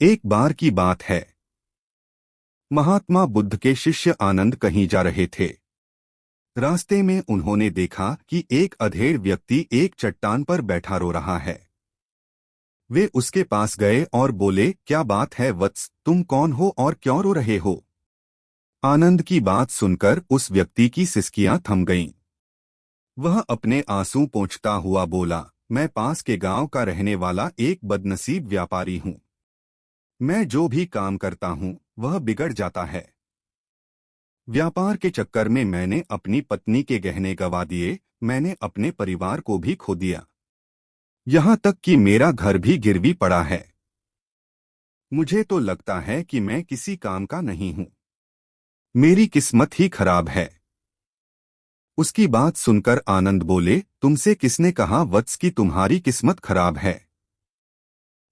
एक बार की बात है। महात्मा बुद्ध के शिष्य आनंद कहीं जा रहे थे। रास्ते में उन्होंने देखा कि एक अधेड़ व्यक्ति एक चट्टान पर बैठा रो रहा है। वे उसके पास गए और बोले, क्या बात है वत्स, तुम कौन हो और क्यों रो रहे हो? आनंद की बात सुनकर उस व्यक्ति की सिसकियां थम गईं। वह अपने आंसू पोंछता हुआ बोला, मैं पास के गांव का रहने वाला एक बदनसीब व्यापारी हूं। मैं जो भी काम करता हूं वह बिगड़ जाता है। व्यापार के चक्कर में मैंने अपनी पत्नी के गहने गंवा दिए, मैंने अपने परिवार को भी खो दिया। यहाँ तक कि मेरा घर भी गिरवी पड़ा है। मुझे तो लगता है कि मैं किसी काम का नहीं हूँ। मेरी किस्मत ही खराब है। उसकी बात सुनकर आनंद बोले, तुमसे किसने कहा वत्स कि तुम्हारी किस्मत खराब है?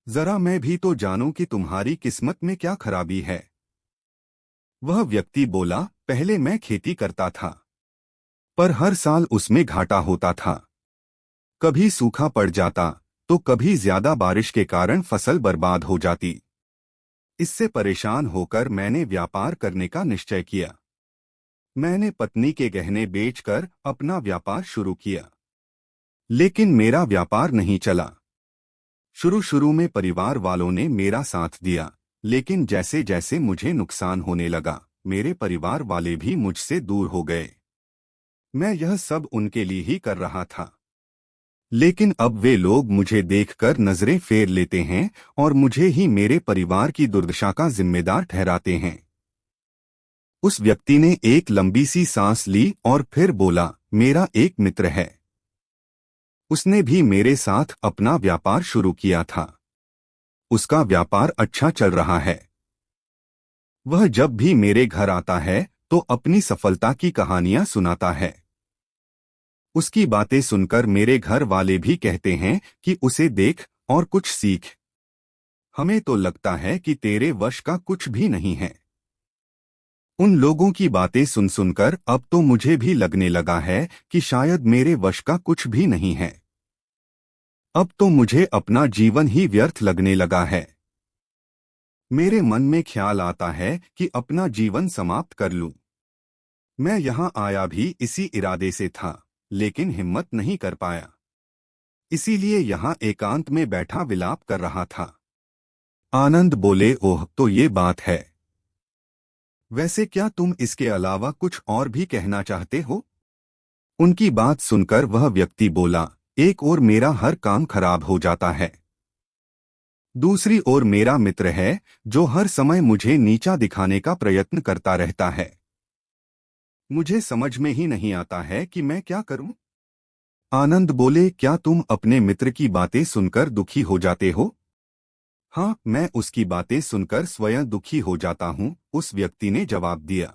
जरा मैं भी तो जानूं कि तुम्हारी किस्मत में क्या खराबी है। वह व्यक्ति बोला, पहले मैं खेती करता था, पर हर साल उसमें घाटा होता था। कभी सूखा पड़ जाता तो कभी ज्यादा बारिश के कारण फसल बर्बाद हो जाती। इससे परेशान होकर मैंने व्यापार करने का निश्चय किया। मैंने पत्नी के गहने बेचकर अपना व्यापार शुरू किया, लेकिन मेरा व्यापार नहीं चला। शुरू शुरू में परिवार वालों ने मेरा साथ दिया, लेकिन जैसे जैसे मुझे नुकसान होने लगा, मेरे परिवार वाले भी मुझसे दूर हो गए। मैं यह सब उनके लिए ही कर रहा था, लेकिन अब वे लोग मुझे देखकर नजरें फेर लेते हैं और मुझे ही मेरे परिवार की दुर्दशा का जिम्मेदार ठहराते हैं। उस व्यक्ति ने एक लंबी सी सांस ली और फिर बोला, मेरा एक मित्र है। उसने भी मेरे साथ अपना व्यापार शुरू किया था। उसका व्यापार अच्छा चल रहा है। वह जब भी मेरे घर आता है तो अपनी सफलता की कहानियां सुनाता है। उसकी बातें सुनकर मेरे घर वाले भी कहते हैं कि उसे देख और कुछ सीख। हमें तो लगता है कि तेरे वश का कुछ भी नहीं है। उन लोगों की बातें सुन सुनकर अब तो मुझे भी लगने लगा है कि शायद मेरे वश का कुछ भी नहीं है। अब तो मुझे अपना जीवन ही व्यर्थ लगने लगा है। मेरे मन में ख्याल आता है कि अपना जीवन समाप्त कर लूं। मैं यहाँ आया भी इसी इरादे से था, लेकिन हिम्मत नहीं कर पाया। इसीलिए यहाँ एकांत में बैठा विलाप कर रहा था। आनंद बोले, ओह, तो ये बात है। वैसे क्या तुम इसके अलावा कुछ और भी कहना चाहते हो? उनकी बात सुनकर वह व्यक्ति बोला, एक ओर मेरा हर काम खराब हो जाता है, दूसरी ओर मेरा मित्र है जो हर समय मुझे नीचा दिखाने का प्रयत्न करता रहता है। मुझे समझ में ही नहीं आता है कि मैं क्या करूं। आनंद बोले, क्या तुम अपने मित्र की बातें सुनकर दुखी हो जाते हो? हाँ, मैं उसकी बातें सुनकर स्वयं दुखी हो जाता हूँ, उस व्यक्ति ने जवाब दिया।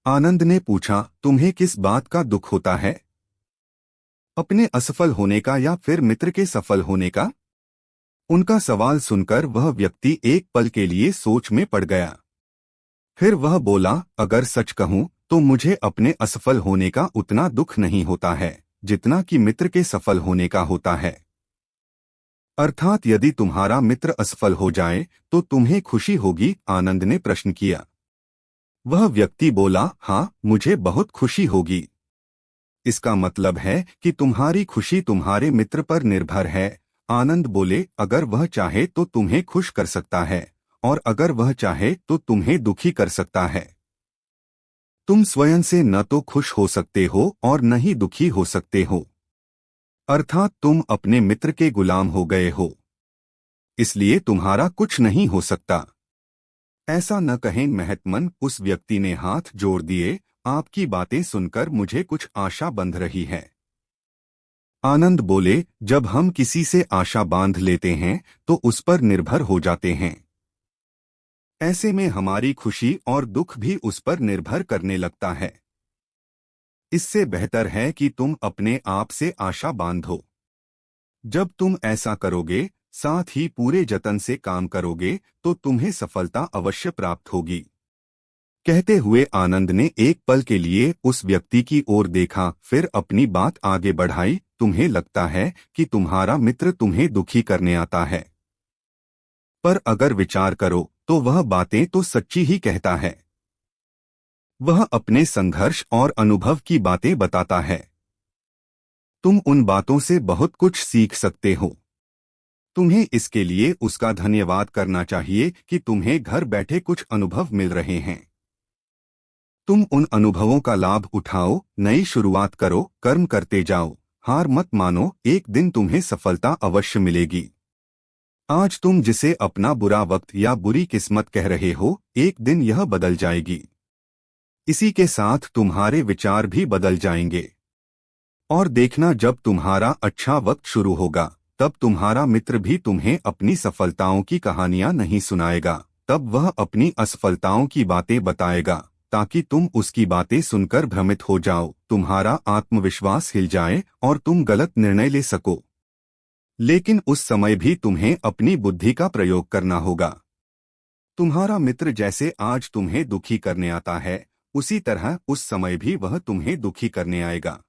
आनंद ने पूछा, तुम्हें किस बात का दुख होता है? अपने असफल होने का या फिर मित्र के सफल होने का? उनका सवाल सुनकर वह व्यक्ति एक पल के लिए सोच में पड़ गया। फिर वह बोला, अगर सच कहूं तो मुझे अपने असफल होने का उतना दुख नहीं होता है जितना कि मित्र के सफल होने का होता है। अर्थात यदि तुम्हारा मित्र असफल हो जाए तो तुम्हें खुशी होगी? आनंद ने प्रश्न किया। वह व्यक्ति बोला, हाँ, मुझे बहुत खुशी होगी। इसका मतलब है कि तुम्हारी खुशी तुम्हारे मित्र पर निर्भर है। आनंद बोले, अगर वह चाहे तो तुम्हें खुश कर सकता है, और अगर वह चाहे तो तुम्हें दुखी कर सकता है। तुम स्वयं से न तो खुश हो सकते हो और न ही दुखी हो सकते हो। अर्थात तुम अपने मित्र के गुलाम हो गए हो, इसलिए तुम्हारा कुछ नहीं हो सकता। ऐसा न कहें महत्मन, उस व्यक्ति ने हाथ जोड़ दिए, आपकी बातें सुनकर मुझे कुछ आशा बंध रही है। आनंद बोले, जब हम किसी से आशा बांध लेते हैं तो उस पर निर्भर हो जाते हैं। ऐसे में हमारी खुशी और दुख भी उस पर निर्भर करने लगता है। इससे बेहतर है कि तुम अपने आप से आशा बांधो। जब तुम ऐसा करोगे, साथ ही पूरे जतन से काम करोगे, तो तुम्हें सफलता अवश्य प्राप्त होगी। कहते हुए आनंद ने एक पल के लिए उस व्यक्ति की ओर देखा, फिर अपनी बात आगे बढ़ाई। तुम्हें लगता है कि तुम्हारा मित्र तुम्हें दुखी करने आता है। पर अगर विचार करो तो वह बातें तो सच्ची ही कहता है। वह अपने संघर्ष और अनुभव की बातें बताता है। तुम उन बातों से बहुत कुछ सीख सकते हो। तुम्हें इसके लिए उसका धन्यवाद करना चाहिए कि तुम्हें घर बैठे कुछ अनुभव मिल रहे हैं। तुम उन अनुभवों का लाभ उठाओ, नई शुरुआत करो, कर्म करते जाओ, हार मत मानो, एक दिन तुम्हें सफलता अवश्य मिलेगी। आज तुम जिसे अपना बुरा वक्त या बुरी किस्मत कह रहे हो, एक दिन यह बदल जाएगी। इसी के साथ तुम्हारे विचार भी बदल जाएंगे। और देखना, जब तुम्हारा अच्छा वक्त शुरू होगा तब तुम्हारा मित्र भी तुम्हें अपनी सफलताओं की कहानियां नहीं सुनाएगा, तब वह अपनी असफलताओं की बातें बताएगा ताकि तुम उसकी बातें सुनकर भ्रमित हो जाओ, तुम्हारा आत्मविश्वास हिल जाए और तुम गलत निर्णय ले सको। लेकिन उस समय भी तुम्हें अपनी बुद्धि का प्रयोग करना होगा। तुम्हारा मित्र जैसे आज तुम्हें दुखी करने आता है, उसी तरह उस समय भी वह तुम्हें दुखी करने आएगा।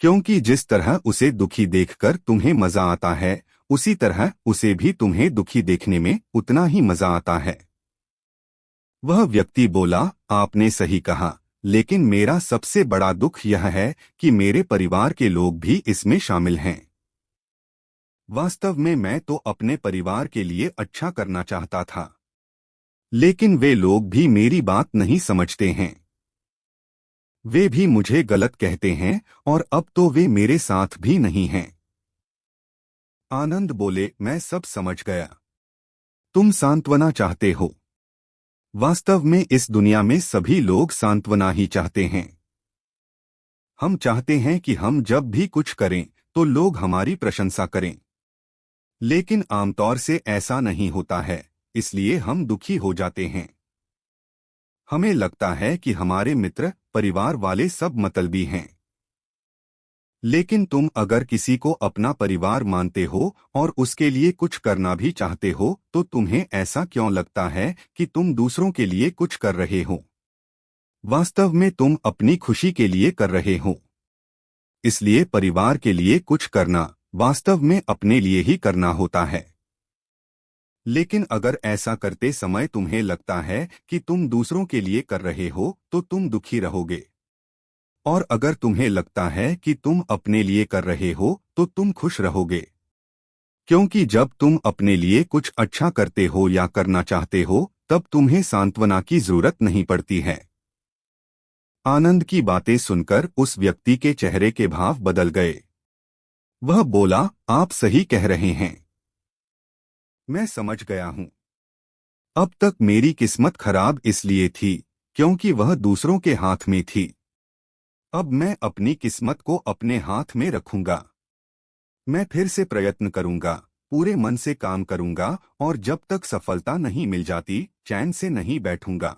क्योंकि जिस तरह उसे दुखी देखकर तुम्हें मजा आता है, उसी तरह उसे भी तुम्हें दुखी देखने में उतना ही मजा आता है। वह व्यक्ति बोला, आपने सही कहा, लेकिन मेरा सबसे बड़ा दुख यह है कि मेरे परिवार के लोग भी इसमें शामिल हैं। वास्तव में मैं तो अपने परिवार के लिए अच्छा करना चाहता था, लेकिन वे लोग भी मेरी बात नहीं समझते हैं। वे भी मुझे गलत कहते हैं और अब तो वे मेरे साथ भी नहीं हैं। आनंद बोले, मैं सब समझ गया। तुम सांत्वना चाहते हो। वास्तव में इस दुनिया में सभी लोग सांत्वना ही चाहते हैं। हम चाहते हैं कि हम जब भी कुछ करें तो लोग हमारी प्रशंसा करें, लेकिन आमतौर से ऐसा नहीं होता है, इसलिए हम दुखी हो जाते हैं। हमें लगता है कि हमारे मित्र, परिवार वाले सब मतलबी हैं। लेकिन तुम अगर किसी को अपना परिवार मानते हो और उसके लिए कुछ करना भी चाहते हो, तो तुम्हें ऐसा क्यों लगता है कि तुम दूसरों के लिए कुछ कर रहे हो? वास्तव में तुम अपनी खुशी के लिए कर रहे हो। इसलिए परिवार के लिए कुछ करना वास्तव में अपने लिए ही करना होता है। लेकिन अगर ऐसा करते समय तुम्हें लगता है कि तुम दूसरों के लिए कर रहे हो, तो तुम दुखी रहोगे। और अगर तुम्हें लगता है कि तुम अपने लिए कर रहे हो, तो तुम खुश रहोगे। क्योंकि जब तुम अपने लिए कुछ अच्छा करते हो या करना चाहते हो, तब तुम्हें सांत्वना की जरूरत नहीं पड़ती है। आनंद की बातें सुनकर उस व्यक्ति के चेहरे के भाव बदल गए। वह बोला, आप सही कह रहे हैं। मैं समझ गया हूं। अब तक मेरी किस्मत खराब इसलिए थी क्योंकि वह दूसरों के हाथ में थी। अब मैं अपनी किस्मत को अपने हाथ में रखूंगा। मैं फिर से प्रयत्न करूंगा, पूरे मन से काम करूंगा और जब तक सफलता नहीं मिल जाती, चैन से नहीं बैठूंगा।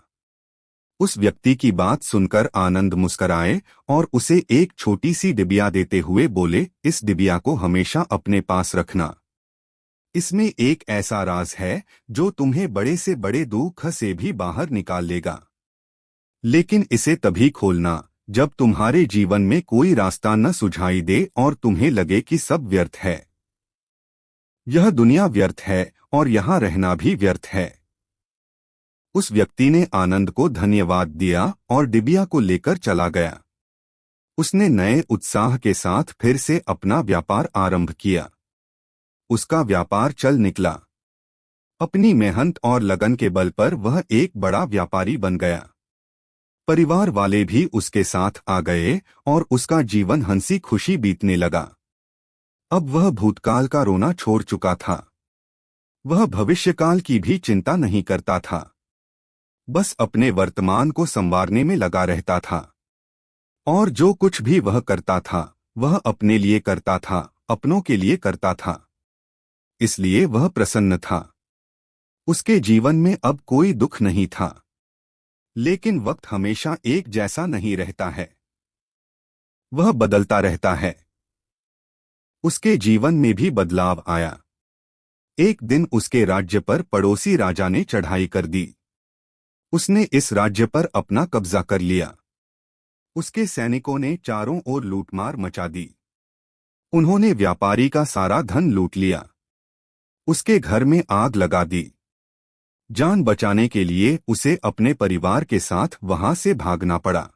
उस व्यक्ति की बात सुनकर आनंद मुस्कराए और उसे एक छोटी सी डिबिया देते हुए बोले, इस डिबिया को हमेशा अपने पास रखना। इसमें एक ऐसा राज है जो तुम्हें बड़े से बड़े दुख से भी बाहर निकाल लेगा। लेकिन इसे तभी खोलना जब तुम्हारे जीवन में कोई रास्ता न सुझाई दे और तुम्हें लगे कि सब व्यर्थ है। यह दुनिया व्यर्थ है और यहाँ रहना भी व्यर्थ है। उस व्यक्ति ने आनंद को धन्यवाद दिया और डिबिया को लेकर चला गया। उसने नए उत्साह के साथ फिर से अपना व्यापार आरंभ किया। उसका व्यापार चल निकला। अपनी मेहनत और लगन के बल पर वह एक बड़ा व्यापारी बन गया। परिवार वाले भी उसके साथ आ गए और उसका जीवन हंसी खुशी बीतने लगा। अब वह भूतकाल का रोना छोड़ चुका था। वह भविष्यकाल की भी चिंता नहीं करता था। बस अपने वर्तमान को संवारने में लगा रहता था। और जो कुछ भी वह करता था, वह अपने लिए करता था, अपनों के लिए करता था। इसलिए वह प्रसन्न था। उसके जीवन में अब कोई दुख नहीं था। लेकिन वक्त हमेशा एक जैसा नहीं रहता है। वह बदलता रहता है। उसके जीवन में भी बदलाव आया। एक दिन उसके राज्य पर पड़ोसी राजा ने चढ़ाई कर दी। उसने इस राज्य पर अपना कब्जा कर लिया। उसके सैनिकों ने चारों ओर लूटमार मचा दी। उन्होंने व्यापारी का सारा धन लूट लिया। उसके घर में आग लगा दी। जान बचाने के लिए उसे अपने परिवार के साथ वहां से भागना पड़ा।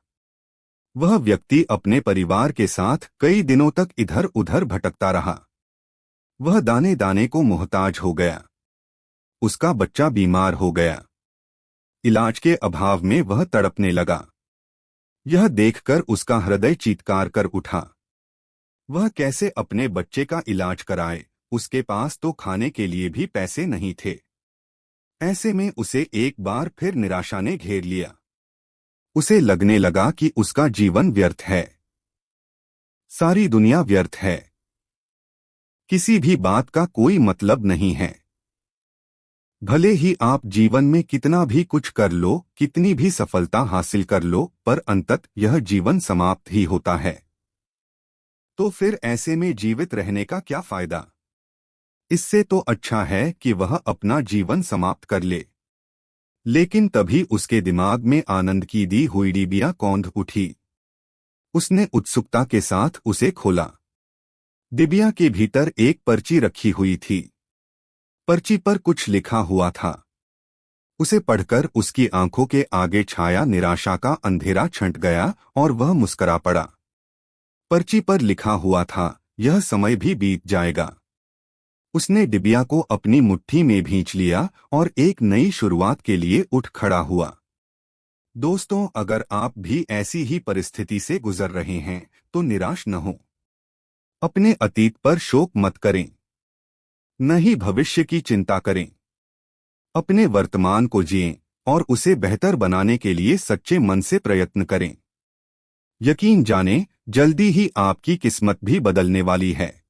वह व्यक्ति अपने परिवार के साथ कई दिनों तक इधर उधर भटकता रहा। वह दाने दाने को मोहताज हो गया। उसका बच्चा बीमार हो गया। इलाज के अभाव में वह तड़पने लगा। यह देखकर उसका हृदय चीत्कार कर उठा। वह कैसे अपने बच्चे का इलाज कराए? उसके पास तो खाने के लिए भी पैसे नहीं थे। ऐसे में उसे एक बार फिर निराशा ने घेर लिया। उसे लगने लगा कि उसका जीवन व्यर्थ है। सारी दुनिया व्यर्थ है। किसी भी बात का कोई मतलब नहीं है। भले ही आप जीवन में कितना भी कुछ कर लो, कितनी भी सफलता हासिल कर लो, पर अंततः यह जीवन समाप्त ही होता है। तो फिर ऐसे में जीवित रहने का क्या फायदा? इससे तो अच्छा है कि वह अपना जीवन समाप्त कर ले। लेकिन तभी उसके दिमाग में आनंद की दी हुई डिबिया कौंध उठी। उसने उत्सुकता के साथ उसे खोला। डिबिया के भीतर एक पर्ची रखी हुई थी। पर्ची पर कुछ लिखा हुआ था। उसे पढ़कर उसकी आंखों के आगे छाया निराशा का अंधेरा छंट गया और वह मुस्करा पड़ा। पर्ची पर लिखा हुआ था, यह समय भी बीत जाएगा। उसने डिबिया को अपनी मुट्ठी में भींच लिया और एक नई शुरुआत के लिए उठ खड़ा हुआ। दोस्तों, अगर आप भी ऐसी ही परिस्थिति से गुजर रहे हैं तो निराश न हो। अपने अतीत पर शोक मत करें, न ही भविष्य की चिंता करें। अपने वर्तमान को जिएं और उसे बेहतर बनाने के लिए सच्चे मन से प्रयत्न करें। यकीन जानें, जल्दी ही आपकी किस्मत भी बदलने वाली है।